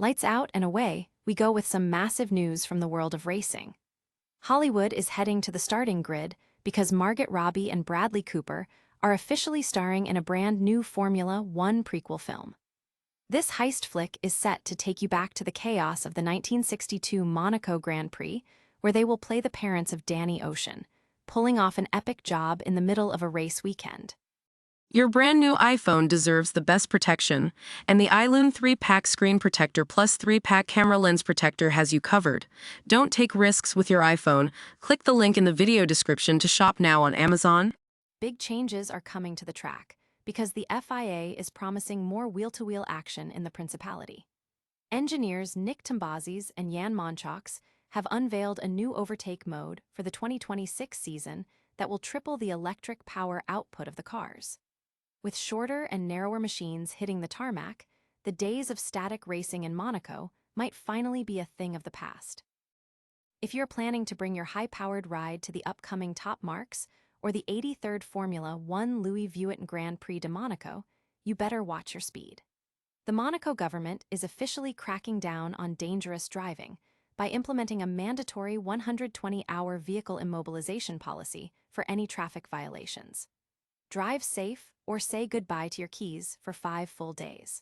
Lights out and away, we go with some massive news from the world of racing. Hollywood is heading to the starting grid because Margot Robbie and Bradley Cooper are officially starring in a brand new Formula One prequel film. This heist flick is set to take you back to the chaos of the 1962 Monaco Grand Prix, where they will play the parents of Danny Ocean, pulling off an epic job in the middle of a race weekend. Your brand new iPhone deserves the best protection, and the iLune 3-pack screen protector plus 3-pack camera lens protector has you covered. Don't take risks with your iPhone. Click the link in the video description to shop now on Amazon. Big changes are coming to the track because the FIA is promising more wheel-to-wheel action in the Principality. Engineers Nick Tambazis and Jan Monchox have unveiled a new Overtake mode for the 2026 season that will triple the electric power output of the cars. With shorter and narrower machines hitting the tarmac, the days of static racing in Monaco might finally be a thing of the past. If you're planning to bring your high-powered ride to the upcoming top marks or the 83rd Formula One Louis Vuitton Grand Prix de Monaco, you better watch your speed. The Monaco government is officially cracking down on dangerous driving by implementing a mandatory 120-hour vehicle immobilization policy for any traffic violations. Drive safe or say goodbye to your keys for 5 full days.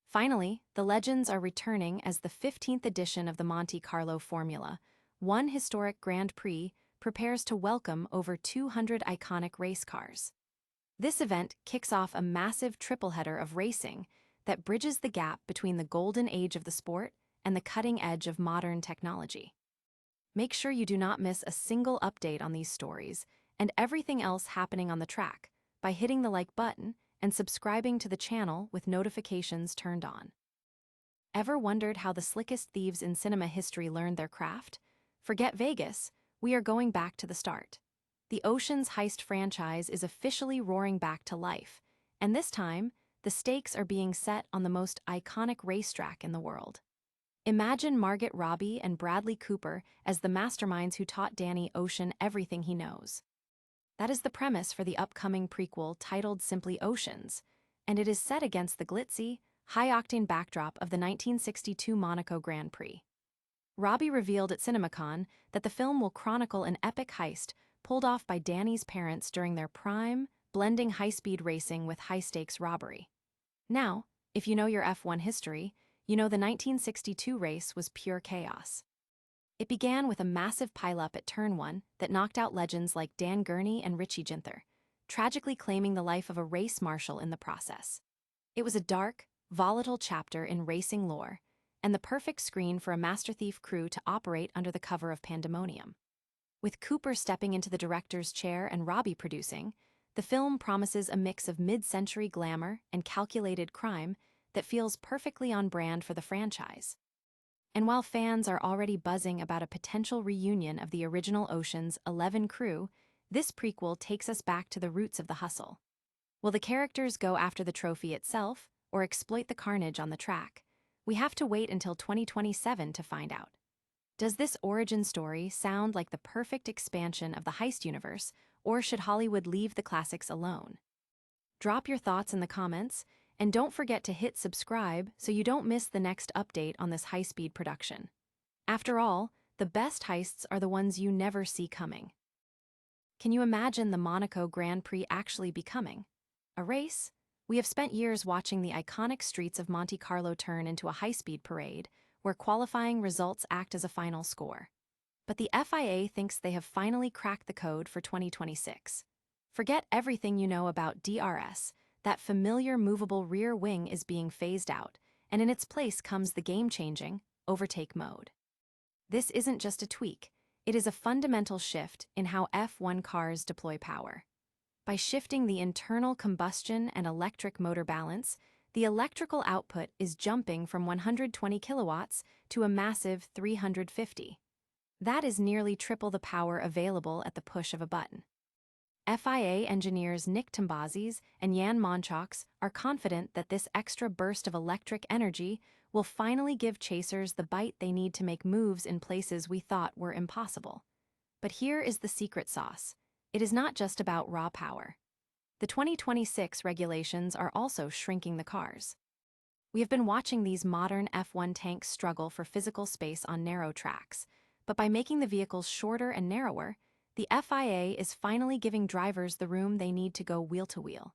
Finally, the legends are returning as the 15th edition of the Monte Carlo Formula One historic Grand Prix prepares to welcome over 200 iconic race cars. This event kicks off a massive tripleheader of racing that bridges the gap between the golden age of the sport and the cutting edge of modern technology. Make sure you do not miss a single update on these stories and everything else happening on the track by hitting the like button and subscribing to the channel with notifications turned on. Ever wondered how the slickest thieves in cinema history learned their craft? Forget Vegas, we are going back to the start. The Ocean's Heist franchise is officially roaring back to life, and this time, the stakes are being set on the most iconic racetrack in the world. Imagine Margot Robbie and Bradley Cooper as the masterminds who taught Danny Ocean everything he knows. That is the premise for the upcoming prequel titled simply Oceans, and it is set against the glitzy, high-octane backdrop of the 1962 Monaco Grand Prix. Robbie revealed at CinemaCon that the film will chronicle an epic heist pulled off by Danny's parents during their prime, blending high-speed racing with high-stakes robbery. Now, if you know your F1 history, you know the 1962 race was pure chaos. It began with a massive pileup at Turn 1 that knocked out legends like Dan Gurney and Richie Ginther, tragically claiming the life of a race marshal in the process. It was a dark, volatile chapter in racing lore, and the perfect screen for a master thief crew to operate under the cover of pandemonium. With Cooper stepping into the director's chair and Robbie producing, the film promises a mix of mid-century glamour and calculated crime that feels perfectly on brand for the franchise. And while fans are already buzzing about a potential reunion of the original Ocean's 11 crew, this prequel takes us back to the roots of the hustle. Will the characters go after the trophy itself or exploit the carnage on the track? We have to wait until 2027 to find out. Does this origin story sound like the perfect expansion of the heist universe, or should Hollywood leave the classics alone? Drop your thoughts in the comments, and don't forget to hit subscribe so you don't miss the next update on this high-speed production. After all, the best heists are the ones you never see coming. Can you imagine the Monaco Grand Prix actually becoming a race? We have spent years watching the iconic streets of Monte Carlo turn into a high-speed parade where qualifying results act as a final score. But the FIA thinks they have finally cracked the code for 2026. Forget everything you know about DRS. That familiar movable rear wing is being phased out, and in its place comes the game-changing Overtake mode. This isn't just a tweak, it is a fundamental shift in how F1 cars deploy power. By shifting the internal combustion and electric motor balance, the electrical output is jumping from 120 kilowatts to a massive 350. That is nearly triple the power available at the push of a button. FIA engineers Nick Tambazis and Jan Monchox are confident that this extra burst of electric energy will finally give chasers the bite they need to make moves in places we thought were impossible. But here is the secret sauce. It is not just about raw power. The 2026 regulations are also shrinking the cars. We have been watching these modern F1 tanks struggle for physical space on narrow tracks, but by making the vehicles shorter and narrower, the FIA is finally giving drivers the room they need to go wheel to wheel.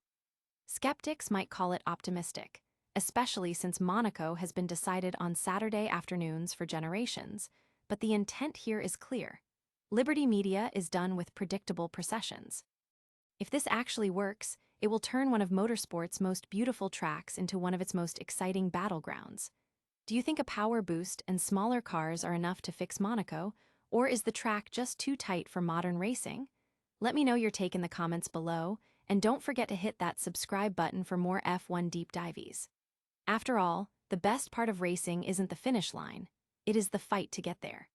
Skeptics might call it optimistic, especially since Monaco has been decided on Saturday afternoons for generations, but the intent here is clear. Liberty Media is done with predictable processions. If this actually works, it will turn one of motorsport's most beautiful tracks into one of its most exciting battlegrounds. Do you think a power boost and smaller cars are enough to fix Monaco, or is the track just too tight for modern racing? Let me know your take in the comments below, and don't forget to hit that subscribe button for more F1 deep dives. After all, the best part of racing isn't the finish line, it is the fight to get there.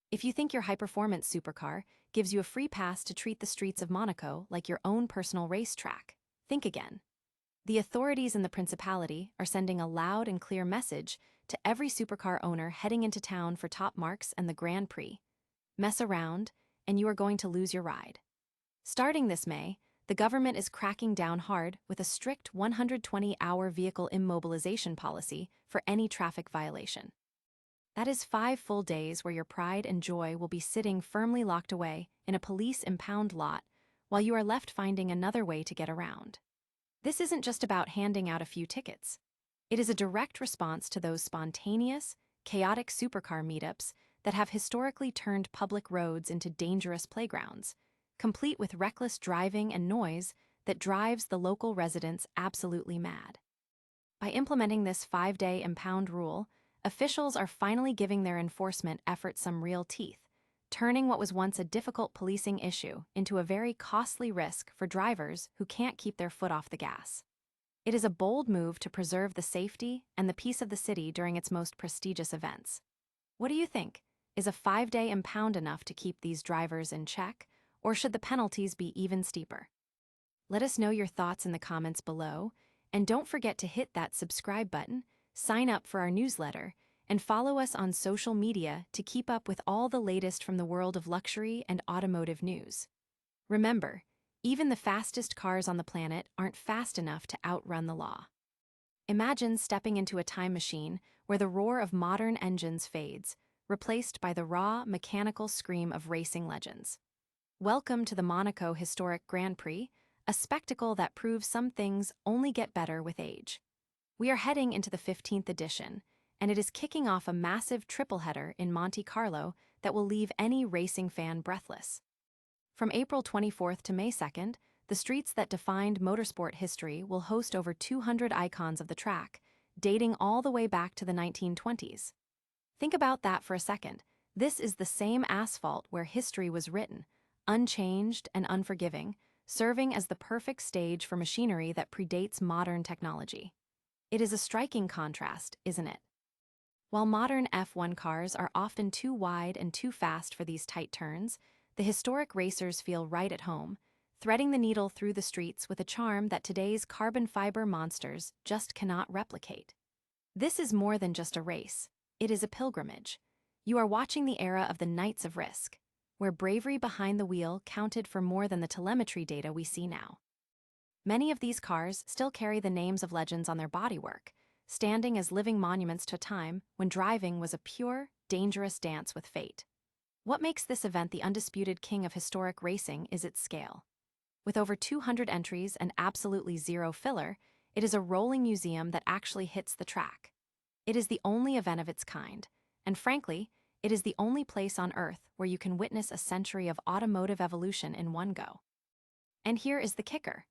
If you think your high-performance supercar gives you a free pass to treat the streets of Monaco like your own personal racetrack, think again. The authorities in the Principality are sending a loud and clear message to every supercar owner heading into town for top marks and the Grand Prix. Mess around, and you are going to lose your ride. Starting this May, the government is cracking down hard with a strict 120-hour vehicle immobilization policy for any traffic violation. That is 5 full days where your pride and joy will be sitting firmly locked away in a police impound lot while you are left finding another way to get around. This isn't just about handing out a few tickets. It is a direct response to those spontaneous, chaotic supercar meetups that have historically turned public roads into dangerous playgrounds, complete with reckless driving and noise that drives the local residents absolutely mad. By implementing this 5-day impound rule, officials are finally giving their enforcement efforts some real teeth, turning what was once a difficult policing issue into a very costly risk for drivers who can't keep their foot off the gas. It is a bold move to preserve the safety and the peace of the city during its most prestigious events. What do you think? Is a 5-day impound enough to keep these drivers in check, or should the penalties be even steeper? Let us know your thoughts in the comments below, and don't forget to hit that subscribe button, sign up for our newsletter, and follow us on social media to keep up with all the latest from the world of luxury and automotive news. Remember, even the fastest cars on the planet aren't fast enough to outrun the law. Imagine stepping into a time machine where the roar of modern engines fades, replaced by the raw, mechanical scream of racing legends. Welcome to the Monaco Historic Grand Prix, a spectacle that proves some things only get better with age. We are heading into the 15th edition, and it is kicking off a massive triple-header in Monte Carlo that will leave any racing fan breathless. From April 24th to May 2nd, the streets that defined motorsport history will host over 200 icons of the track, dating all the way back to the 1920s. Think about that for a second. This is the same asphalt where history was written, unchanged and unforgiving, serving as the perfect stage for machinery that predates modern technology. It is a striking contrast, isn't it? While modern F1 cars are often too wide and too fast for these tight turns, the historic racers feel right at home, threading the needle through the streets with a charm that today's carbon fiber monsters just cannot replicate. This is more than just a race. It is a pilgrimage. You are watching the era of the Knights of Risk, where bravery behind the wheel counted for more than the telemetry data we see now. Many of these cars still carry the names of legends on their bodywork, standing as living monuments to a time when driving was a pure, dangerous dance with fate. What makes this event the undisputed king of historic racing is its scale. With over 200 entries and absolutely zero filler, it is a rolling museum that actually hits the track. It is the only event of its kind, and frankly, it is the only place on Earth where you can witness a century of automotive evolution in one go. And here is the kicker.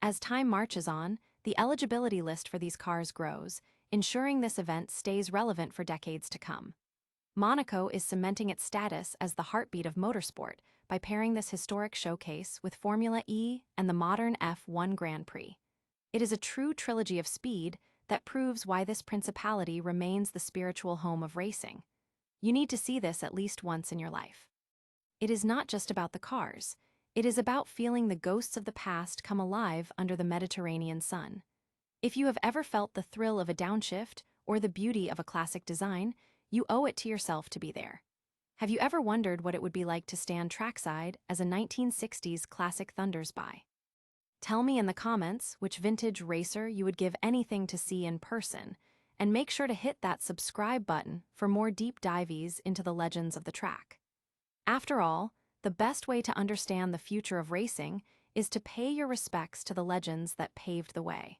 As time marches on, the eligibility list for these cars grows, ensuring this event stays relevant for decades to come. Monaco is cementing its status as the heartbeat of motorsport by pairing this historic showcase with Formula E and the modern F1 Grand Prix. It is a true trilogy of speed that proves why this principality remains the spiritual home of racing. You need to see this at least once in your life. It is not just about the cars. It is about feeling the ghosts of the past come alive under the Mediterranean sun. If you have ever felt the thrill of a downshift or the beauty of a classic design, you owe it to yourself to be there. Have you ever wondered what it would be like to stand trackside as a 1960s classic thunders by? Tell me in the comments which vintage racer you would give anything to see in person, and make sure to hit that subscribe button for more deep dives into the legends of the track. After all, the best way to understand the future of racing is to pay your respects to the legends that paved the way.